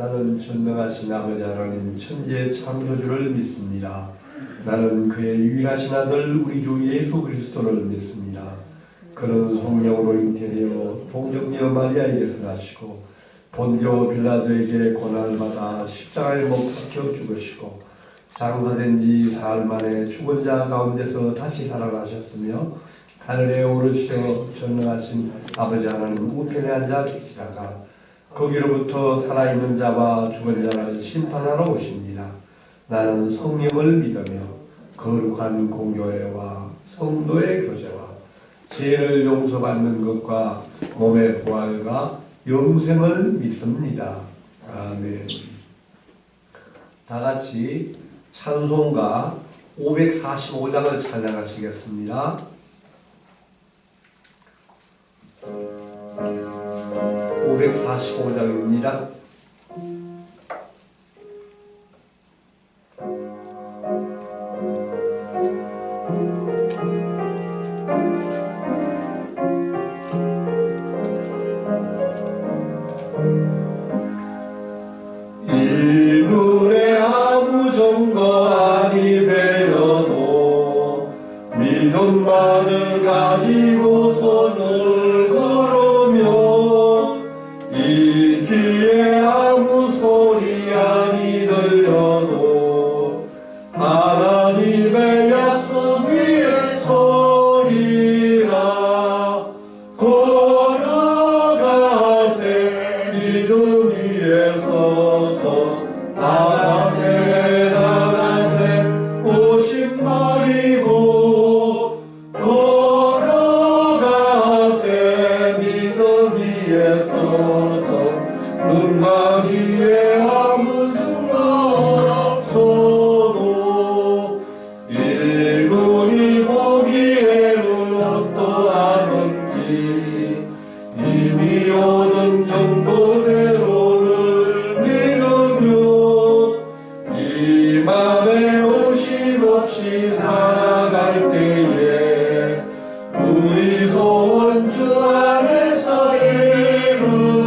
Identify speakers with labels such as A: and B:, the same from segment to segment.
A: 나는 전능하신 아버지 하나님 천지의 창조주를 믿습니다. 나는 그의 유일하신 아들 우리 주 예수 그리스도를 믿습니다. 그는 성령으로 잉태되어 동정녀 마리아에게서 나시고 본디오 빌라도에게 고난을 받아 십자가에 못 박혀 죽으시고 장사된 지 사흘 만에 죽은 자 가운데서 다시 살아나셨으며 하늘에 오르시어 전능하신 아버지 하나님 우편에 앉아 계시다가 거기로부터 살아있는 자와 죽은 자를 심판하러 오십니다. 나는 성령을 믿으며 거룩한 공교회와 성도의 교제와 죄를 용서받는 것과 몸의 부활과 영생을 믿습니다. 아멘. 다 같이 찬송가 545장을 찬양하시겠습니다. 545장입니다.
B: 이문에 아무 정거 아니 배어도 믿음만을 가지고 손을 걸으며 이 귀에 아무 소리 아니 들려도 하나님의 약속 위에 서리라. 걸어가세 믿음 위에 서서 나가세 나가세 오심 버리고 걸어가세 믿음 위에 서서 눈과 귀에 아무 증거 없어도 이분이 보기에는 어떠하는지 이미 오는 정보대로를 믿으며 이 맘에 오심 없이 살아갈 때에 우리 소원 주 안에서 이루리.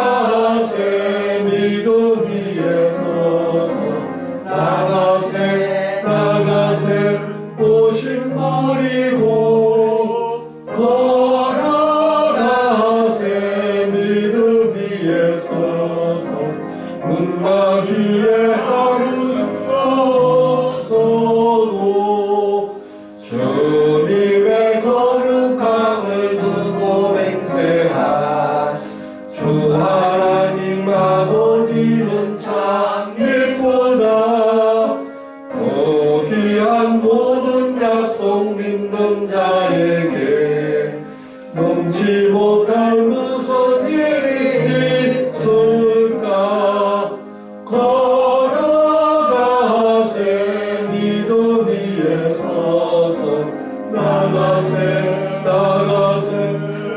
B: 걸어가세 믿음 위에 서서 나가세 나가세 오심 버리고 걸어가세 믿음 위에 서서 눈과 귀에 아무 증거 없어도 주님의 거룩함을 두고 맹세한 주 하나님 아버지는 참 예쁘다. 또 귀한 모든 약속 믿는 자에게 넘지 못할 무슨 일이 있을까. 걸어가세 믿음 위에 서서 나가세 나가세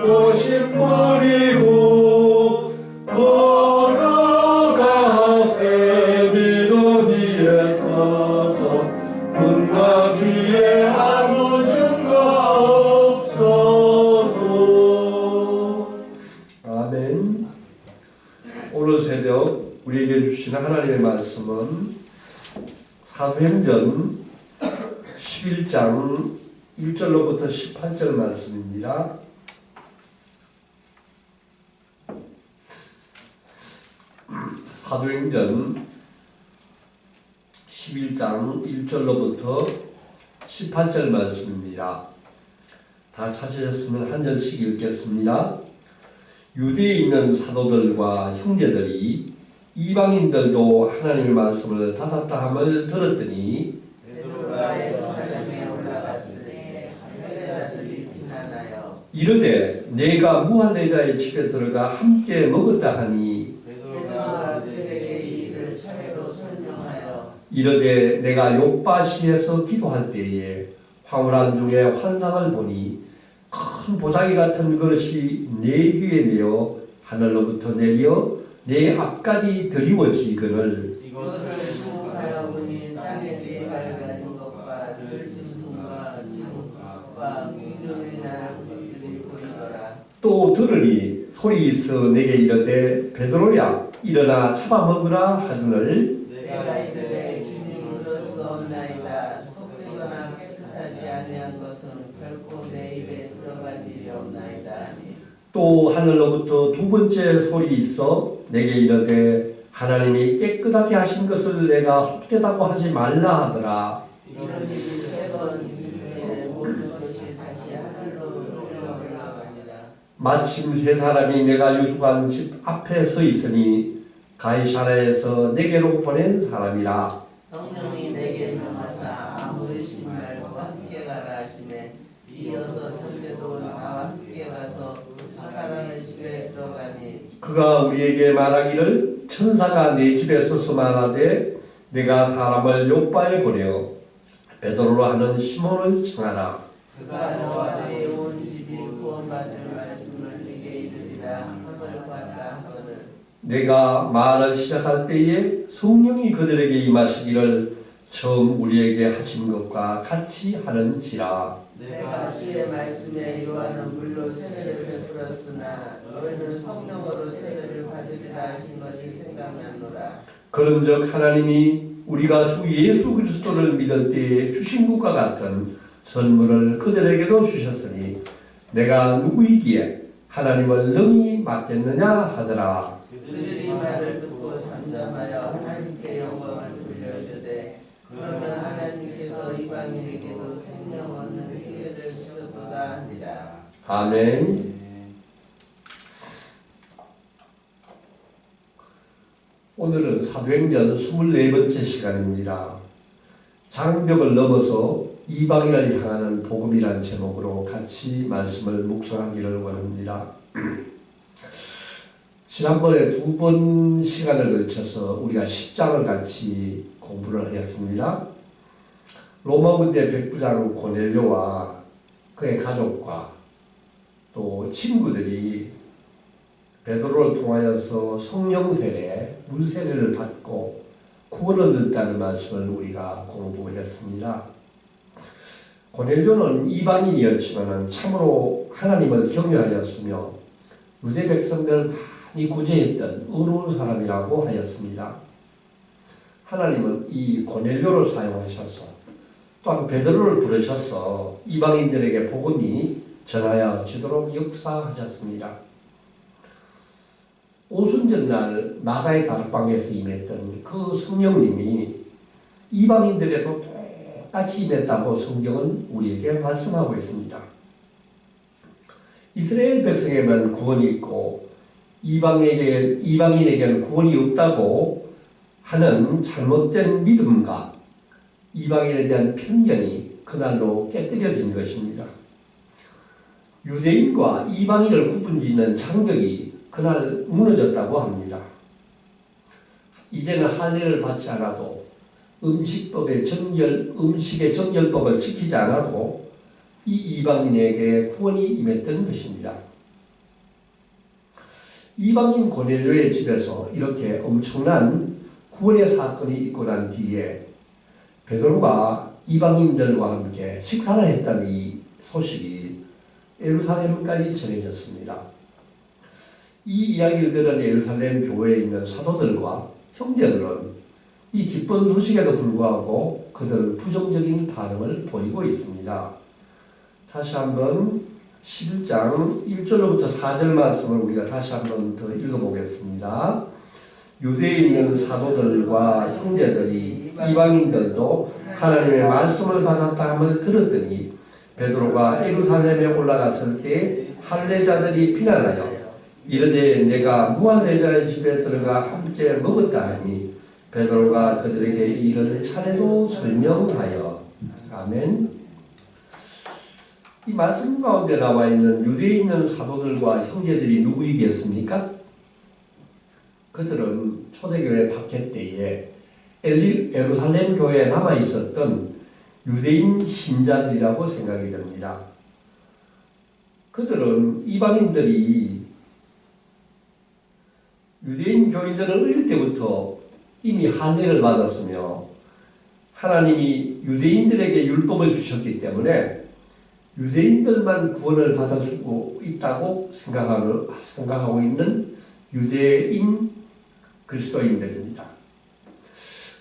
B: 오심 버리고 걸어가세 믿음 위에 서서 눈과 귀에 아무 증거 없어도.
A: 아멘. 오늘 새벽 우리에게 주시는 하나님의 말씀은 사도행전 11장 1절로부터 18절 말씀입니다. 사도행전 11장 1절로부터 18절 말씀입니다. 다 찾으셨으면 한 절씩 읽겠습니다. 유대에 있는 사도들과 형제들이 이방인들도 하나님의 말씀을 받았다 함을 들었더니 이르되 내가 무할례자의 집에 들어가 함께 먹었다 하니 이르되 내가 욥바시에서 기도할 때에 황홀한 중에 환상을 보니 큰 보자기 같은 그릇이 내 귀에 내어 하늘로부터 내려 내 앞까지 드리워지거늘
C: 이것을 주목하여 보니 땅에 네 발가진 것과 들짐승과 기둥과 공중에 나는 것들이 보이더라.
A: 또 들으니 소리 있어 내게 이르되 베드로야 일어나 잡아먹으라 하거늘
C: 내가 이들에게 주님으로 쏘옵나이다. 속되거나 깨끗하지 아니한 것은 결코 내 입에 들어갈 일이 없나이다.
A: 또 하늘로부터 두 번째 소리 있어 내게 이르되 하나님이 깨끗하게 하신 것을 내가 속되다고 하지 말라 하더라.
C: 이런 일이 세번 있을 모든 것이 다시 하늘로 올라가니라.
A: 마침 세 사람이 내가 유숙한 집 앞에 서 있으니 가이사라에서 내게로 보낸 사람이라.
C: 성령이 내게 명하사 아무 의심 말고 함께 가라 하시매 이어서 형제도 나와 함께 가서 그 사람의 집에 들어가니
A: 그가 우리에게 말하기를 천사가 내 집에 서서 말하되 내가 사람을 요바에 보내어 베드로로 하는 시몬을 청하라.
C: 그가 너와 너희 온 집이 구원받을 말씀을 네게 이르리라 함을 받라 하거늘
A: 내가 말을 시작할 때에 성령이 그들에게 임하시기를 처음 우리에게 하신 것과 같이 하는지라.
C: 내가 주의 말씀에 요한은 물로 세례를 베풀었으나 너희는 성령으로 세례를 받으리라 하신 것이 생각나노라.
A: 그런즉 하나님이 우리가 주 예수 그리스도를 믿을 때에 주신 것과 같은 선물을 그들에게도 주셨으니 내가 누구이기에 하나님을 능히 맡겠느냐 하더라.
C: 그들이 말을 듣고 잠잠하여 하나님께 영광을 돌려주되 그러면 하나님께서 이방인에게도 생명 얻는 기회를 주셨도다 하니라.
A: 아멘. 오늘은 사도행전 24번째 시간입니다. 장벽을 넘어서 이방인을 향하는 복음이란 제목으로 같이 말씀을 묵상하기를 원합니다. 지난번에 두 번 시간을 걸쳐서 우리가 10장을 같이 공부를 하였습니다. 로마 군대 백부장 고넬료와 그의 가족과 또 친구들이 베드로를 통하여서 성령 세례, 물 세례를 받고 구원을 얻었다는 말씀을 우리가 공부했습니다. 고넬료는 이방인이었지만 참으로 하나님을 경외하였으며 유대 백성들을 많이 구제했던 의로운 사람이라고 하였습니다. 하나님은 이 고넬료를 사용하셔서 또한 베드로를 부르셔서 이방인들에게 복음이 전하여지도록 역사하셨습니다. 오순절날 나가의 다락방에서 임했던 그 성령님이 이방인들에도 똑같이 임했다고 성경은 우리에게 말씀하고 있습니다. 이스라엘 백성에만 구원이 있고 이방인에게는 구원이 없다고 하는 잘못된 믿음과 이방인에 대한 편견이 그날로 깨뜨려진 것입니다. 유대인과 이방인을 구분짓는 장벽이 그날 무너졌다고 합니다. 이제는 할례를 받지 않아도 음식의 정결법을 지키지 않아도 이 이방인에게 구원이 임했던 것입니다. 이방인 고넬료의 집에서 이렇게 엄청난 구원의 사건이 있고 난 뒤에 베드로가 이방인들과 함께 식사를 했다는 이 소식이 예루살렘까지 전해졌습니다. 이 이야기를 들은 예루살렘 교회에 있는 사도들과 형제들은 이 기쁜 소식에도 불구하고 그들은 부정적인 반응을 보이고 있습니다. 다시 한번 11장 1절로부터 4절 말씀을 우리가 다시 한번 더 읽어보겠습니다. 유대에 있는 사도들과 형제들이 이방인들도 하나님의 말씀을 받았다 함을 들었더니 베드로가 예루살렘에 올라갔을 때 할례자들이 비난하여 이르되 내가 무할례자의 집에 들어가 함께 먹었다 하니 베드로가 그들에게 이를 차례로 설명하여 아멘. 이 말씀 가운데 나와 있는 유대에 있는 사도들과 형제들이 누구이겠습니까? 그들은 초대교회 박해 때에 예루살렘 교회에 남아 있었던 유대인 신자들이라고 생각이 됩니다. 그들은 이방인들이 유대인 교인들은 어릴 때부터 이미 할례를 받았으며 하나님이 유대인들에게 율법을 주셨기 때문에 유대인들만 구원을 받을 수 있다고 생각하고 있는 유대인 그리스도인들입니다.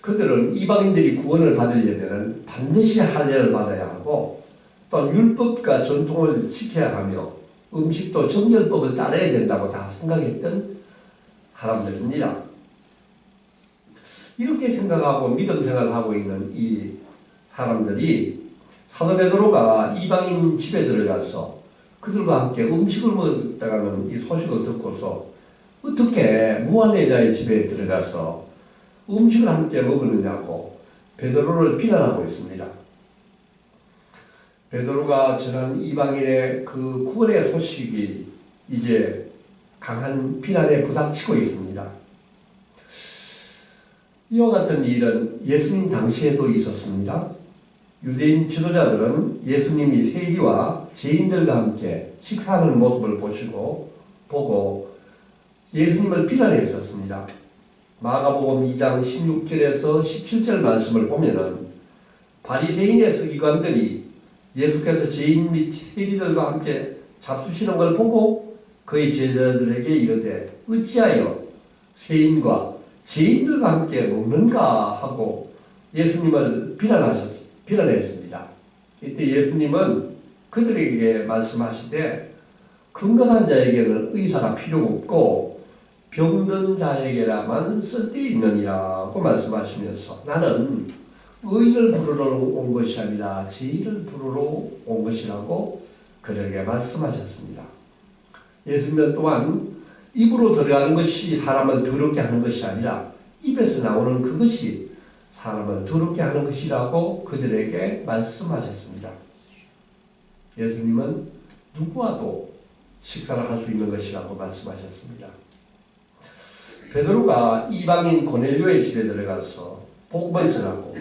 A: 그들은 이방인들이 구원을 받으려면 반드시 할례를 받아야 하고 또한 율법과 전통을 지켜야 하며 음식도 정결법을 따라야 된다고 다 생각했던 사람들입니다. 이렇게 생각하고 믿음 생활을 하고 있는 이 사람들이 사도 베드로가 이방인 집에 들어가서 그들과 함께 음식을 먹었다는 이 소식을 듣고서 어떻게 무할례자의 집에 들어가서 음식을 함께 먹었느냐고 베드로를 비난하고 있습니다. 베드로가 전한 이방인의 그 구원의 소식이 이제 강한 비난에 부닥치고 있습니다. 이와 같은 일은 예수님 당시에도 있었습니다. 유대인 지도자들은 예수님이 세리와 죄인들과 함께 식사하는 모습을 보고 예수님을 비난했었습니다. 마가복음 2장 16절에서 17절 말씀을 보면은 바리새인의 서기관들이 예수께서 죄인 및 세리들과 함께 잡수시는 걸 보고 그의 제자들에게 이르되 어찌하여 세인과 죄인들과 함께 먹는가 하고 예수님을 비난했습니다. 이때 예수님은 그들에게 말씀하시되 건강한 자에게는 의사가 필요 없고 병든 자에게라만 쓸데있느니라고 말씀하시면서 나는 의인을 부르러 온 것이 아니라 죄인을 부르러 온 것이라고 그들에게 말씀하셨습니다. 예수님은 또한 입으로 들어가는 것이 사람을 더럽게 하는 것이 아니라 입에서 나오는 그것이 사람을 더럽게 하는 것이라고 그들에게 말씀하셨습니다. 예수님은 누구와도 식사를 할 수 있는 것이라고 말씀하셨습니다. 베드로가 이방인 고넬료의 집에 들어가서 복음을 전하고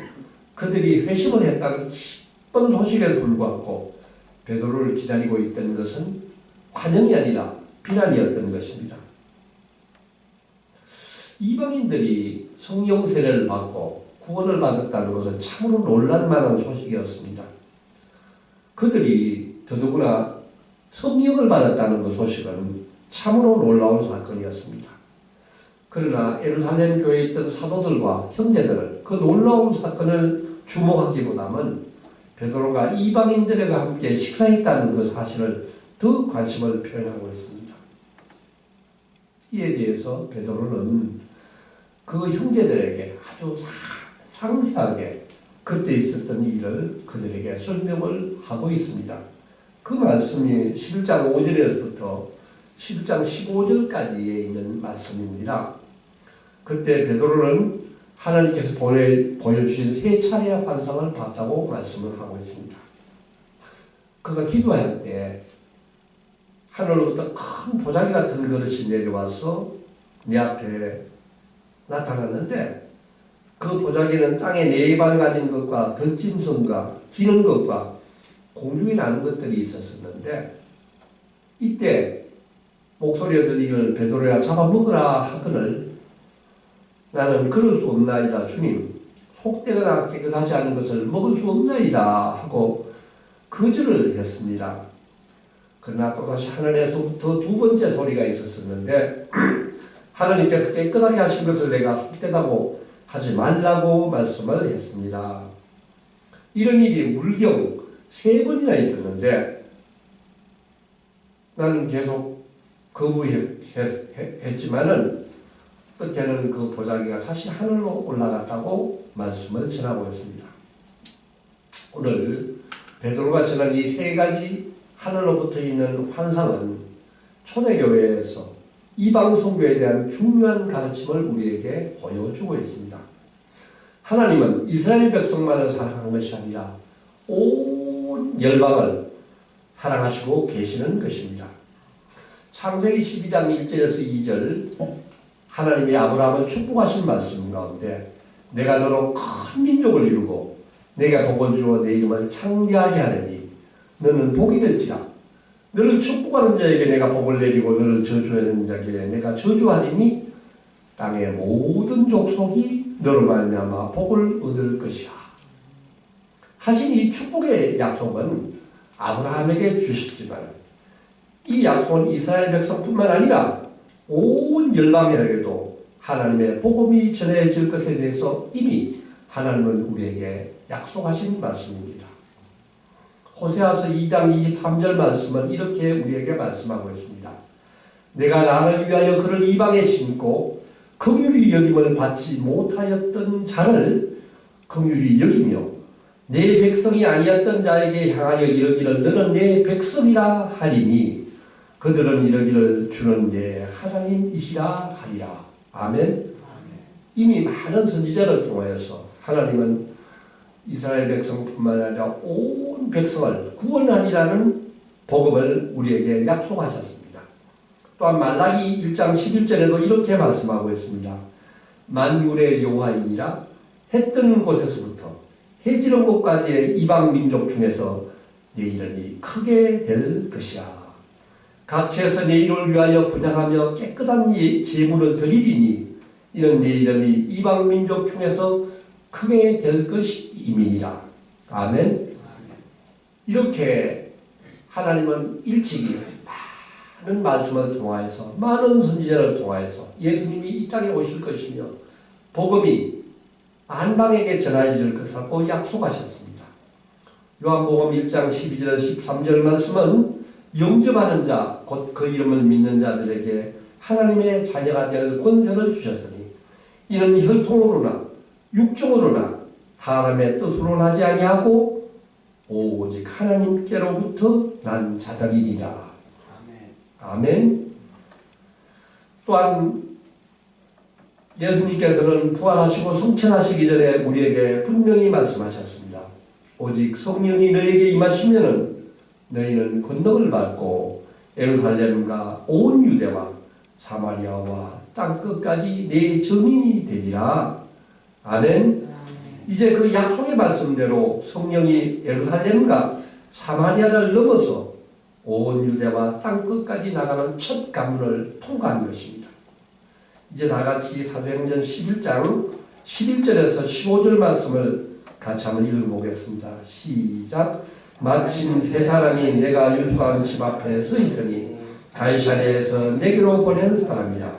A: 그들이 회심을 했다는 기쁜 소식에 불구하고 베드로를 기다리고 있던 것은 환영이 아니라 비난이었던 것입니다. 이방인들이 성령 세례를 받고 구원을 받았다는 것은 참으로 놀랄만한 소식이었습니다. 그들이 더더구나 성령을 받았다는 그 소식은 참으로 놀라운 사건이었습니다. 그러나 예루살렘 교회에 있던 사도들과 형제들은 그 놀라운 사건을 주목하기보다는 베드로가 이방인들과 함께 식사했다는 그 사실을 더 관심을 표현하고 있습니다. 이에 대해서 베드로는 그 형제들에게 아주 상세하게 그때 있었던 일을 그들에게 설명을 하고 있습니다. 그 말씀이 11장 5절에서부터 11장 15절까지에 있는 말씀입니다. 그때 베드로는 하나님께서 보여주신 세 차례의 환상을 봤다고 말씀을 하고 있습니다. 그가 기도할 때 하늘로부터 큰 보자기 같은 그릇이 내려와서 내 앞에 나타났는데 그 보자기는 땅에 네 발 가진 것과 덧짐승과 기는 것과 공중에 나는 것들이 있었는데 이때 목소리가 들리기를 베드로야 잡아먹으라 하거늘 나는 그럴 수 없나이다 주님 속되거나 깨끗하지 않은 것을 먹을 수 없나이다 하고 거절을 했습니다. 그러나 또다시 하늘에서부터 두 번째 소리가 있었는데 하나님께서 깨끗하게 하신 것을 내가 속되다고 하지 말라고 말씀을 했습니다. 이런 일이 물경 3번이나 있었는데 나는 계속 거부했지만은 끝에는 그 보자기가 다시 하늘로 올라갔다고 말씀을 전하고 있습니다. 오늘 베드로가 전한 이 3가지 하늘로부터 있는 환상은 초대교회에서 이방 선교에 대한 중요한 가르침을 우리에게 보여주고 있습니다. 하나님은 이스라엘 백성만을 사랑하는 것이 아니라 온 열방을 사랑하시고 계시는 것입니다. 창세기 12장 1절에서 2절 하나님이 아브라함을 축복하신 말씀 가운데 내가 너로 큰 민족을 이루고 내가 복을 주어 내 이름을 창대하게 하느니 너는 복이 될지라 너를 축복하는 자에게 내가 복을 내리고 너를 저주하는 자에게 내가 저주하리니 땅의 모든 족속이 너로 말미암아 복을 얻을 것이라 하신 이 축복의 약속은 아브라함에게 주셨지만 이 약속은 이스라엘 백성뿐만 아니라 온 열방에게도 하나님의 복음이 전해질 것에 대해서 이미 하나님은 우리에게 약속하신 말씀입니다. 호세아서 2장 23절 말씀은 이렇게 우리에게 말씀하고 있습니다. 내가 나를 위하여 그를 이방에 심고 긍휼히 여김을 받지 못하였던 자를 긍휼히 여기며 내 백성이 아니었던 자에게 향하여 이르기를 너는 내 백성이라 하리니 그들은 이르기를 주는 내 하나님이시라 하리라. 아멘. 이미 많은 선지자를 통하여서 하나님은 이스라엘 백성뿐만 아니라 온 백성을 구원하리라는 복음을 우리에게 약속하셨습니다. 또한 말라기 1장 11절에도 이렇게 말씀하고 있습니다. 만군의 여호와이니라 해 뜨는 곳에서부터 해 지는 곳까지의 이방 민족 중에서 내 이름이 크게 될 것이라. 각처에서 내 이름을 위하여 분향하며 깨끗한 제물을 드리리니 이는 내 이름이 이방 민족 중에서 크게 될 것임이니라. 아멘. 이렇게 하나님은 일찍이 많은 말씀을 통하여서 많은 선지자를 통하여서 예수님이 이 땅에 오실 것이며 복음이 만방에게 전해질 것이라고 약속하셨습니다. 요한복음 1장 12절에서 13절 말씀은 영접하는 자, 곧 그 이름을 믿는 자들에게 하나님의 자녀가 될 권세를 주셨으니 이는 혈통으로나 육정으로나 사람의 뜻으로 나지 아니하고 오직 하나님께로부터 난 자들이니라. 아멘. 또한 예수님께서는 부활하시고 승천하시기 전에 우리에게 분명히 말씀하셨습니다. 오직 성령이 너에게 임하시면은 너희는 권능을 받고 예루살렘과 온 유대와 사마리아와 땅끝까지 내 증인이 되리라. 아멘. 이제 그 약속의 말씀대로 성령이 예루살렘과 사마리아를 넘어서 온 유대와 땅끝까지 나가는 첫 관문을 통과한 것입니다. 이제 다같이 사도행전 11장 11절에서 15절 말씀을 같이 한번 읽어보겠습니다. 시작. 마침 세 사람이 내가 유수한 집 앞에 서 있으니 가이사랴에서 내게로 보낸 사람이라.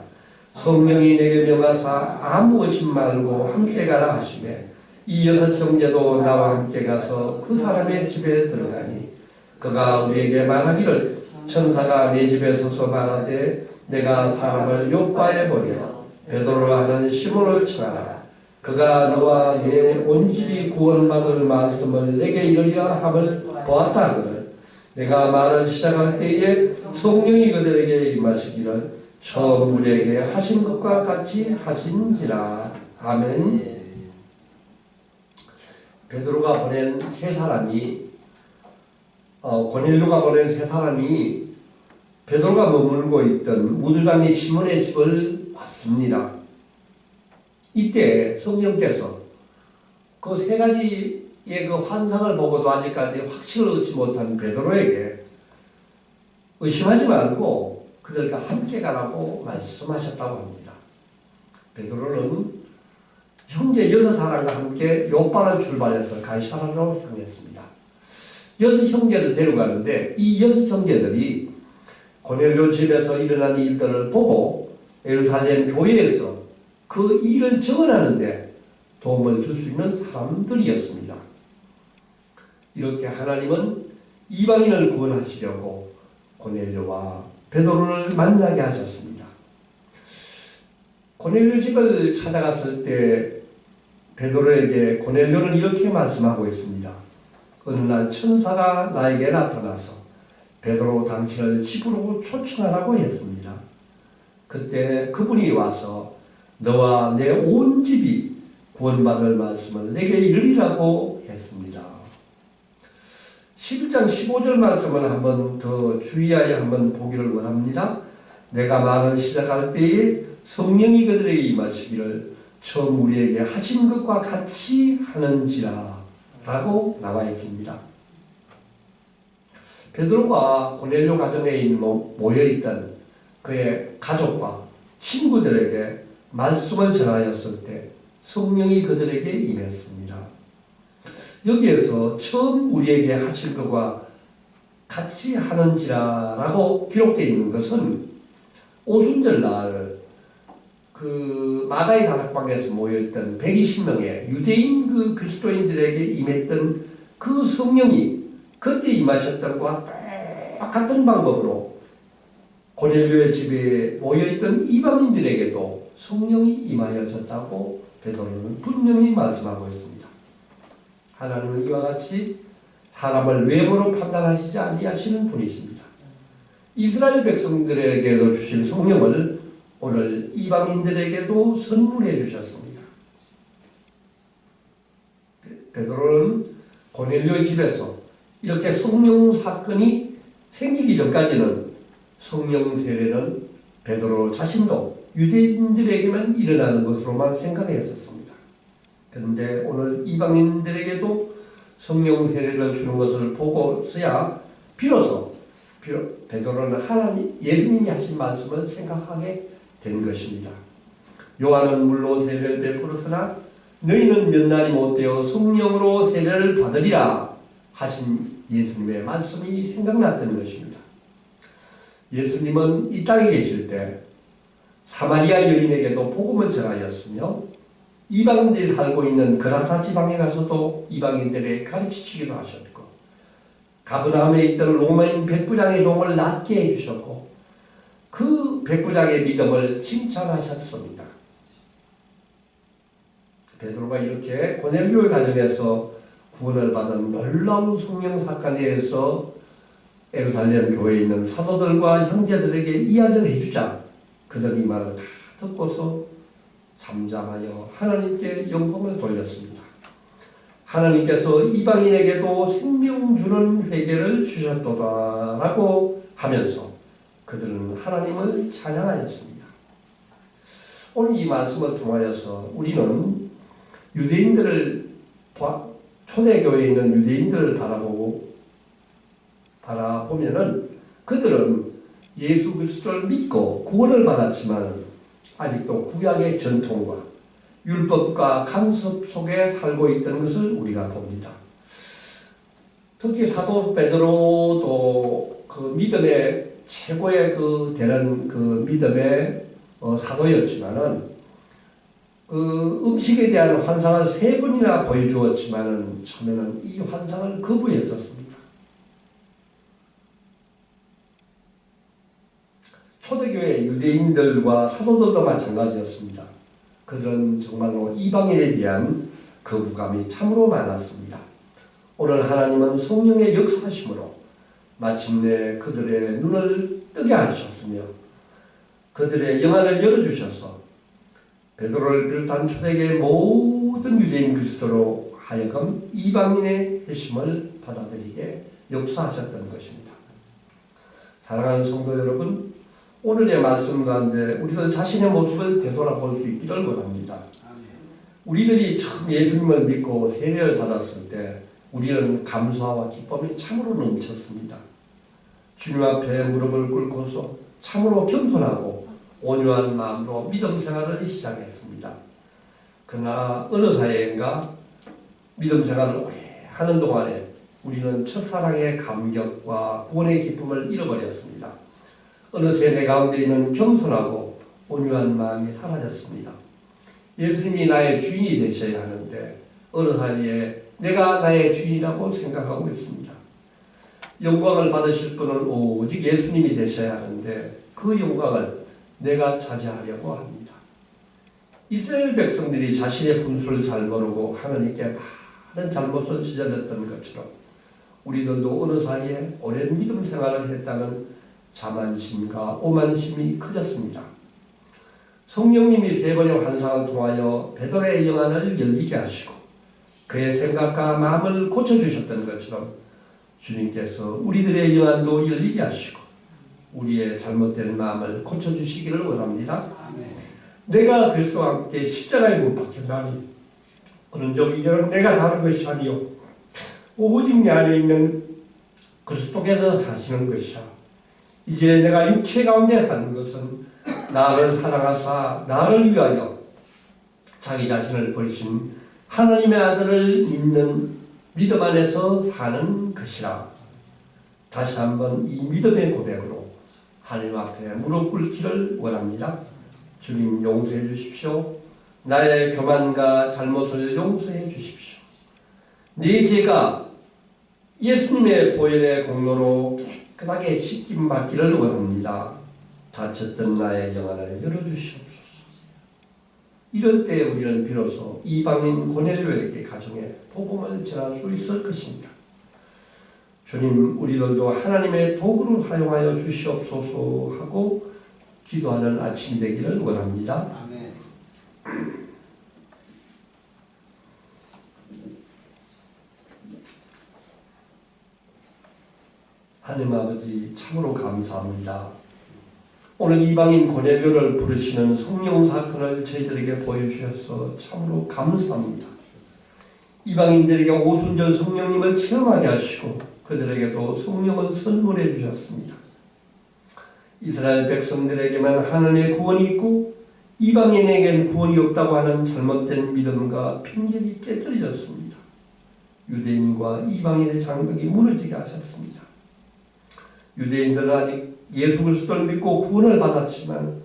A: 성령이 내게 명하사 아무 의심 말고 함께 가라 하시매 이 여섯 형제도 나와 함께 가서 그 사람의 집에 들어가니 그가 우리에게 말하기를 천사가 내 집에 서서 말하되 내가 사람을 요바에 보내어 베드로라 하는 시몬을 청하라. 그가 너와 내 온 집이 구원받을 말씀을 내게 이르리라 함을 보았다 하거늘 내가 말을 시작할 때에 성령이 그들에게 임하시기를 처음 우리에게 하신 것과 같이 하신지라. 아멘. 베드로가 보낸 세 사람이 고넬료가 보낸 세 사람이 베드로가 머물고 있던 무두장리 시몬의 집을 왔습니다. 이때 성령께서 그 세 가지의 그 환상을 보고도 아직까지 확신을 얻지 못한 베드로에게 의심하지 말고 그들과 함께 가라고 말씀하셨다고 합니다. 베드로는 형제 6사람과 함께 요바를 출발해서 가이사랴로 향했습니다. 6형제를 데려가는데 이 6형제들이 고넬료 집에서 일어난 일들을 보고 예루살렘 교회에서 그 일을 증언하는데 도움을 줄 수 있는 사람들이었습니다. 이렇게 하나님은 이방인을 구원하시려고 고넬료와 베드로를 만나게 하셨습니다. 고넬료 집을 찾아갔을 때 베드로에게 고넬료는 이렇게 말씀하고 있습니다. 어느 날 천사가 나에게 나타나서 베드로 당신을 집으로 초청하라고 했습니다. 그때 그분이 와서 너와 내 온 집이 구원받을 말씀을 내게 이르리라고 했습니다. 11장 15절 말씀을 한번 더 주의하여 한번 보기를 원합니다. 내가 말을 시작할 때에 성령이 그들에게 임하시기를 처음 우리에게 하신 것과 같이 하는지라 라고 나와 있습니다. 베드로가 고넬료 가정에 모여있던 그의 가족과 친구들에게 말씀을 전하였을 때 성령이 그들에게 임했습니다. 여기에서 처음 우리에게 하실 것과 같이 하는지라라고 기록되어 있는 것은 오순절날 그 마가의 다락방에서 모여있던 120명의 유대인 그 그리스도인들에게 임했던 그 성령이 그때 임하셨던 것과 똑같은 방법으로 고넬료의 집에 모여있던 이방인들에게도 성령이 임하여졌다고 베드로는 분명히 말씀하고 있습니다. 하나님은 이와 같이 사람을 외모로 판단하시지 아니하시는 분이십니다. 이스라엘 백성들에게도 주신 성령을 오늘 이방인들에게도 선물해 주셨습니다. 베드로는 고넬료 집에서 이렇게 성령 사건이 생기기 전까지는 성령 세례는 베드로 자신도 유대인들에게만 일어나는 것으로만 생각했었습니다. 그런데 오늘 이방인들에게도 성령 세례를 주는 것을 보고서야 비로소 베드로는 하나님 예수님이 하신 말씀을 생각하게 된 것입니다. 요한은 물로 세례를 베풀었으나 너희는 몇 날이 못되어 성령으로 세례를 받으리라 하신 예수님의 말씀이 생각났던 것입니다. 예수님은 이 땅에 계실 때 사마리아 여인에게도 복음을 전하였으며 이방인들이 살고 있는 그라사 지방에 가서도 이방인들에게 가르치시기도 하셨고 가브나움에 있던 로마인 백부장의 종을 낫게 해주셨고 그 백부장의 믿음을 칭찬하셨습니다. 베드로가 이렇게 고넬료의 가정에서 구원을 받은 놀라운 성령 사건에 대해서 예루살렘 교회에 있는 사도들과 형제들에게 이야기를 해주자 그들이 이 말을 다 듣고서 잠잠하여 하나님께 영광을 돌렸습니다. 하나님께서 이방인에게도 생명 주는 회개를 주셨도다라고 하면서 그들은 하나님을 찬양하였습니다. 오늘 이 말씀을 통하여서 우리는 유대인들을 초대교회에 있는 유대인들을 바라보면은 그들은 예수 그리스도를 믿고 구원을 받았지만 아직도 구약의 전통과 율법과 간섭 속에 살고 있던 것을 우리가 봅니다. 특히 사도 베드로도 그 믿음의 최고의 그 되는 그 믿음의 사도였지만은 그 음식에 대한 환상을 3번이나 보여주었지만은 처음에는 이 환상을 거부했었습니다. 초대교회 유대인들과 사도들도 마찬가지였습니다. 그들은 정말로 이방인에 대한 거부감이 참으로 많았습니다. 오늘 하나님은 성령의 역사심으로 마침내 그들의 눈을 뜨게 하셨으며 그들의 영안을 열어주셔서 베드로를 비롯한 초대교회 모든 유대인 그리스도로 하여금 이방인의 회심을 받아들이게 역사하셨던 것입니다. 사랑하는 성도 여러분, 오늘의 말씀 가운데 우리들 자신의 모습을 되돌아볼 수 있기를 원합니다. 우리들이 처음 예수님을 믿고 세례를 받았을 때 우리는 감사와 기쁨이 참으로 넘쳤습니다. 주님 앞에 무릎을 꿇고서 참으로 겸손하고 온유한 마음으로 믿음 생활을 시작했습니다. 그러나 어느 사이인가 믿음 생활을 오래 하는 동안에 우리는 첫사랑의 감격과 구원의 기쁨을 잃어버렸습니다. 어느새 내 가운데 있는 겸손하고 온유한 마음이 사라졌습니다. 예수님이 나의 주인이 되셔야 하는데 어느 사이에 내가 나의 주인이라고 생각하고 있습니다. 영광을 받으실 분은 오직 예수님이 되셔야 하는데 그 영광을 내가 차지하려고 합니다. 이스라엘 백성들이 자신의 분수를 잘 모르고 하나님께 많은 잘못을 저질렀던 것처럼 우리들도 어느 사이에 오랜 믿음 생활을 했다는 자만심과 오만심이 커졌습니다. 성령님이 3번의 환상을 통하여 베드로의 영안을 열리게 하시고 그의 생각과 마음을 고쳐주셨던 것처럼 주님께서 우리들의 영안도 열리게 하시고 우리의 잘못된 마음을 고쳐주시기를 원합니다. 내가 그리스도와 함께 십자가에 못 박혔나니 그런즉 이제는 내가 사는 것이 아니요 오직 내 안에 있는 그리스도께서 사시는 것이야. 이제 내가 육체 가운데 사는 것은 나를 사랑하사 나를 위하여 자기 자신을 버리신 하나님의 아들을 믿는 믿음 안에서 사는 것이라. 다시 한번 이 믿음의 고백으로 하나님 앞에 무릎 꿇기를 원합니다. 주님 용서해 주십시오. 나의 교만과 잘못을 용서해 주십시오. 내 죄가 예수님의 보혈의 공로로 깨끗하게 씻김 받기를 원합니다. 다쳤던 나의 영안을 열어주시옵소서. 이럴 때 우리는 비로소 이방인 고넬료에게 가정에 복음을 전할 수 있을 것입니다. 주님, 우리들도 하나님의 도구로 사용하여 주시옵소서 하고 기도하는 아침 되기를 원합니다.
C: 아멘.
A: 하나님 아버지 참으로 감사합니다. 오늘 이방인 고넬료를 부르시는 성령 사건을 저희들에게 보여주셔서 참으로 감사합니다. 이방인들에게 오순절 성령님을 체험하게 하시고 그들에게도 성령을 선물해 주셨습니다. 이스라엘 백성들에게만 하나님의 구원이 있고 이방인에게는 구원이 없다고 하는 잘못된 믿음과 편견이 깨뜨려졌습니다. 유대인과 이방인의 장벽이 무너지게 하셨습니다. 유대인들은 아직 예수 그리스도를 믿고 구원을 받았지만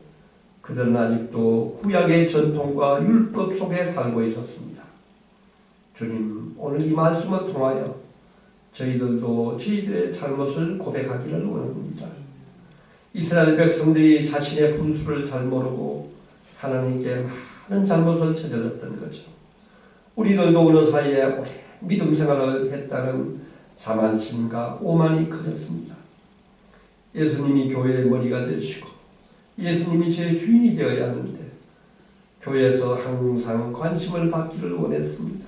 A: 그들은 아직도 구약의 전통과 율법 속에 살고 있었습니다. 주님, 오늘 이 말씀을 통하여 저희들도 저희들의 잘못을 고백하기를 원합니다. 이스라엘 백성들이 자신의 분수를 잘 모르고 하나님께 많은 잘못을 저질렀던 거죠. 우리들도 어느 사이에 오래 믿음 생활을 했다는 자만심과 오만이 커졌습니다. 예수님이 교회의 머리가 되시고 예수님이 제 주인이 되어야 하는데 교회에서 항상 관심을 받기를 원했습니다.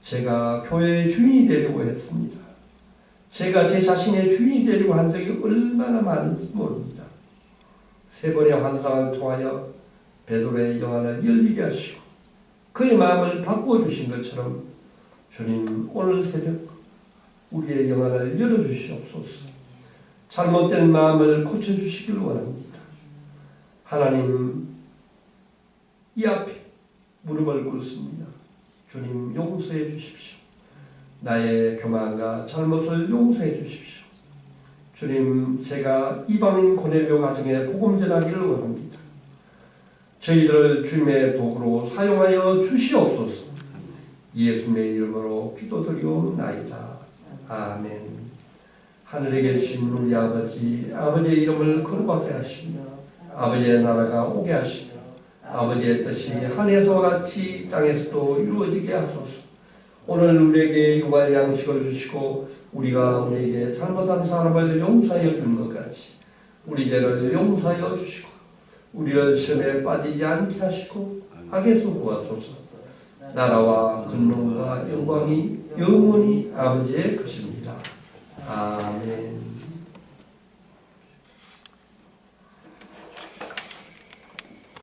A: 제가 교회의 주인이 되려고 했습니다. 제가 제 자신의 주인이 되려고 한 적이 얼마나 많은지 모릅니다. 세 번의 환상을 통하여 베드로의 영안을 열리게 하시고 그의 마음을 바꾸어 주신 것처럼 주님, 오늘 새벽 우리의 영안을 열어주시옵소서. 잘못된 마음을 고쳐주시길 원합니다. 하나님, 이 앞에 무릎을 꿇습니다. 주님, 용서해 주십시오. 나의 교만과 잘못을 용서해 주십시오. 주님, 제가 이방인 고넬료 가정에 복음 전하기를 원합니다. 저희들을 주님의 도구로 사용하여 주시옵소서. 예수님의 이름으로 기도드리옵나이다. 아멘. 하늘에 계신 우리 아버지, 아버지의 이름을 거룩하게 하시며 아버지의 나라가 오게 하시며 아버지의 뜻이 하늘에서와 같이 땅에서도 이루어지게 하소서. 오늘 우리에게 일용할 양식을 주시고 우리가 우리에게 잘못한 사람을 용서하여 주는 것 같이 우리 죄를 용서하여 주시고 우리를 시험에 빠지지 않게 하시고 악에서 구하소서. 나라와 권능과 영광이 영원히 아버지의 것입니다. 아멘.